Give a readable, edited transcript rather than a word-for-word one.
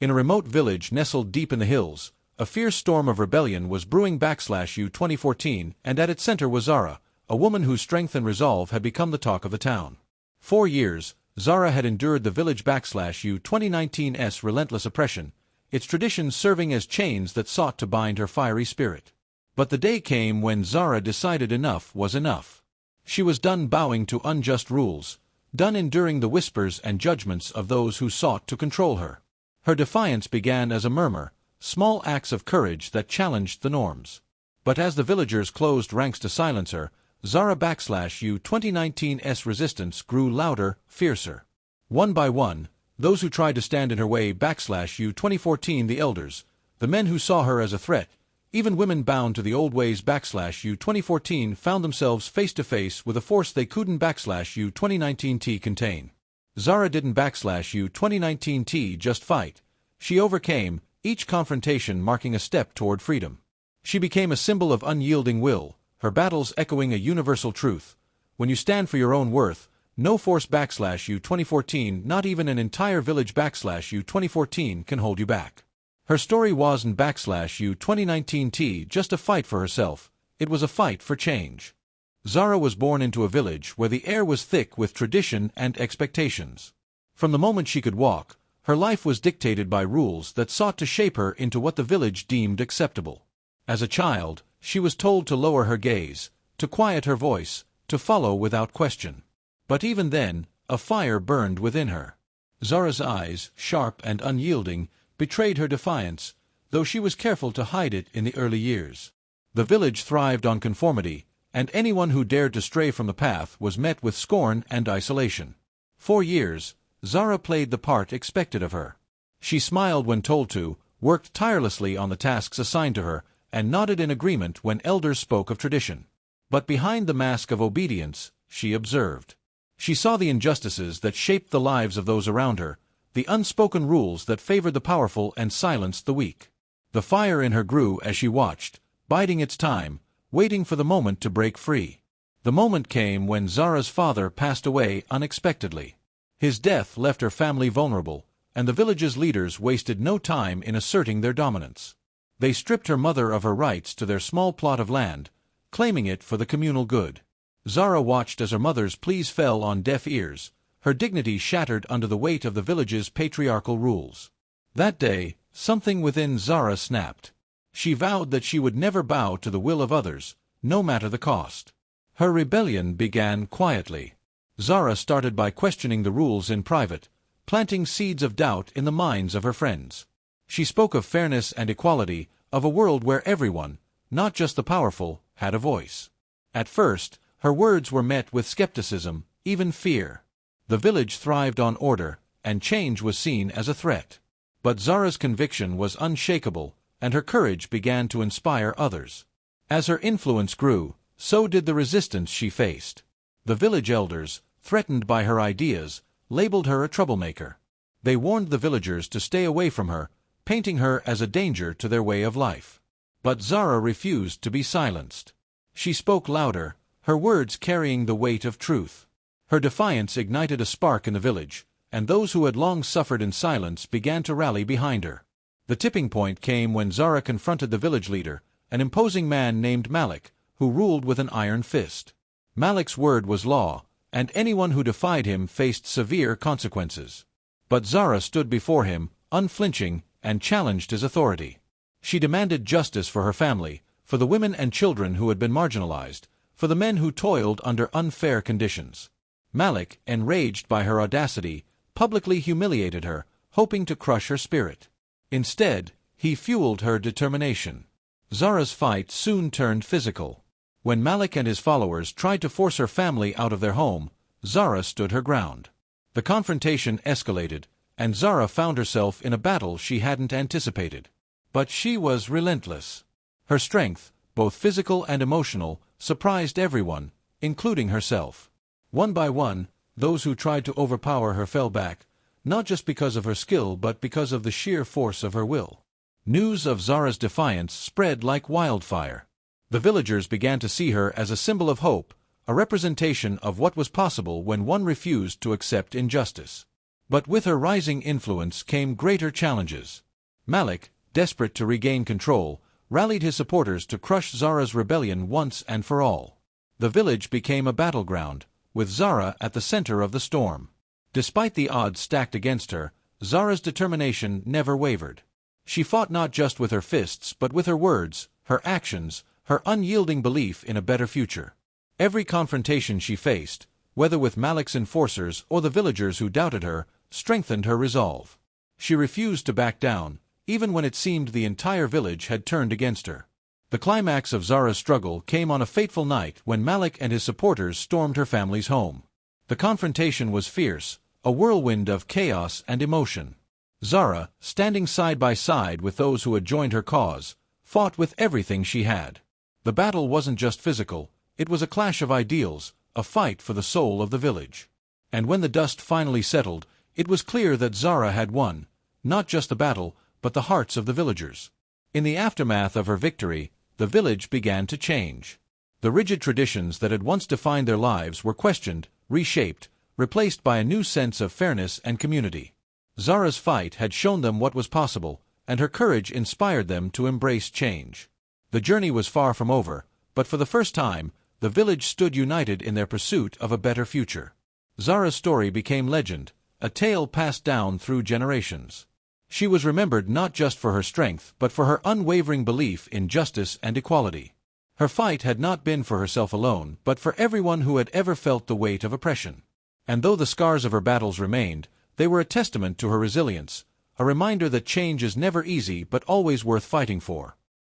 In a remote village nestled deep in the hills, a fierce storm of rebellion was brewing / 2014, and at its center was Zara, a woman whose strength and resolve had become the talk of the town. 4 years, Zara had endured the village / 2019's relentless oppression, its traditions serving as chains that sought to bind her fiery spirit. But the day came when Zara decided enough was enough. She was done bowing to unjust rules, done enduring the whispers and judgments of those who sought to control her. Her defiance began as a murmur, small acts of courage that challenged the norms. But as the villagers closed ranks to silence her, Zara / 2019's resistance grew louder, fiercer. One by one, those who tried to stand in her way / 2014 the elders, the men who saw her as a threat, even women bound to the old ways / 2014 found themselves face to face with a force they couldn't / 2019 contain. Zara didn't / 2019 just fight. She overcame, each confrontation marking a step toward freedom. She became a symbol of unyielding will, her battles echoing a universal truth. When you stand for your own worth, no force / 2014, not even an entire village / 2014 can hold you back. Her story wasn't / 2019 just a fight for herself, it was a fight for change. Zara was born into a village where the air was thick with tradition and expectations. From the moment she could walk, her life was dictated by rules that sought to shape her into what the village deemed acceptable. As a child, she was told to lower her gaze, to quiet her voice, to follow without question. But even then, a fire burned within her. Zara's eyes, sharp and unyielding, betrayed her defiance, though she was careful to hide it in the early years. The village thrived on conformity, and anyone who dared to stray from the path was met with scorn and isolation. 4 years, Zara played the part expected of her. She smiled when told to, worked tirelessly on the tasks assigned to her, and nodded in agreement when elders spoke of tradition. But behind the mask of obedience, she observed. She saw the injustices that shaped the lives of those around her, the unspoken rules that favored the powerful and silenced the weak. The fire in her grew as she watched, biding its time, waiting for the moment to break free. The moment came when Zara's father passed away unexpectedly. His death left her family vulnerable, and the village's leaders wasted no time in asserting their dominance. They stripped her mother of her rights to their small plot of land, claiming it for the communal good. Zara watched as her mother's pleas fell on deaf ears, her dignity shattered under the weight of the village's patriarchal rules. That day, something within Zara snapped. She vowed that she would never bow to the will of others, no matter the cost. Her rebellion began quietly. Zara started by questioning the rules in private, planting seeds of doubt in the minds of her friends. She spoke of fairness and equality, of a world where everyone, not just the powerful, had a voice. At first, her words were met with skepticism, even fear. The village thrived on order, and change was seen as a threat. But Zara's conviction was unshakable, and her courage began to inspire others. As her influence grew, so did the resistance she faced. The village elders, threatened by her ideas, labeled her a troublemaker. They warned the villagers to stay away from her, painting her as a danger to their way of life. But Zara refused to be silenced. She spoke louder, her words carrying the weight of truth. Her defiance ignited a spark in the village, and those who had long suffered in silence began to rally behind her. The tipping point came when Zara confronted the village leader, an imposing man named Malik, who ruled with an iron fist. Malik's word was law, and anyone who defied him faced severe consequences. But Zara stood before him, unflinching, and challenged his authority. She demanded justice for her family, for the women and children who had been marginalized, for the men who toiled under unfair conditions. Malik, enraged by her audacity, publicly humiliated her, hoping to crush her spirit. Instead, he fueled her determination. Zara's fight soon turned physical. When Malik and his followers tried to force her family out of their home, Zara stood her ground. The confrontation escalated, and Zara found herself in a battle she hadn't anticipated. But she was relentless. Her strength, both physical and emotional, surprised everyone, including herself. One by one, those who tried to overpower her fell back, not just because of her skill but because of the sheer force of her will. News of Zara's defiance spread like wildfire. The villagers began to see her as a symbol of hope, a representation of what was possible when one refused to accept injustice. But with her rising influence came greater challenges. Malik, desperate to regain control, rallied his supporters to crush Zara's rebellion once and for all. The village became a battleground, with Zara at the center of the storm. Despite the odds stacked against her, Zara's determination never wavered. She fought not just with her fists but with her words, her actions, her unyielding belief in a better future. Every confrontation she faced, whether with Malik's enforcers or the villagers who doubted her, strengthened her resolve. She refused to back down, even when it seemed the entire village had turned against her. The climax of Zara's struggle came on a fateful night when Malik and his supporters stormed her family's home. The confrontation was fierce, a whirlwind of chaos and emotion. Zara, standing side by side with those who had joined her cause, fought with everything she had. The battle wasn't just physical, it was a clash of ideals, a fight for the soul of the village. And when the dust finally settled, it was clear that Zara had won, not just the battle, but the hearts of the villagers. In the aftermath of her victory, the village began to change. The rigid traditions that had once defined their lives were questioned, reshaped, replaced by a new sense of fairness and community. Zara's fight had shown them what was possible, and her courage inspired them to embrace change. The journey was far from over, but for the first time, the village stood united in their pursuit of a better future. Zara's story became legend, a tale passed down through generations. She was remembered not just for her strength but for her unwavering belief in justice and equality. Her fight had not been for herself alone but for everyone who had ever felt the weight of oppression. And though the scars of her battles remained, they were a testament to her resilience, a reminder that change is never easy but always worth fighting for.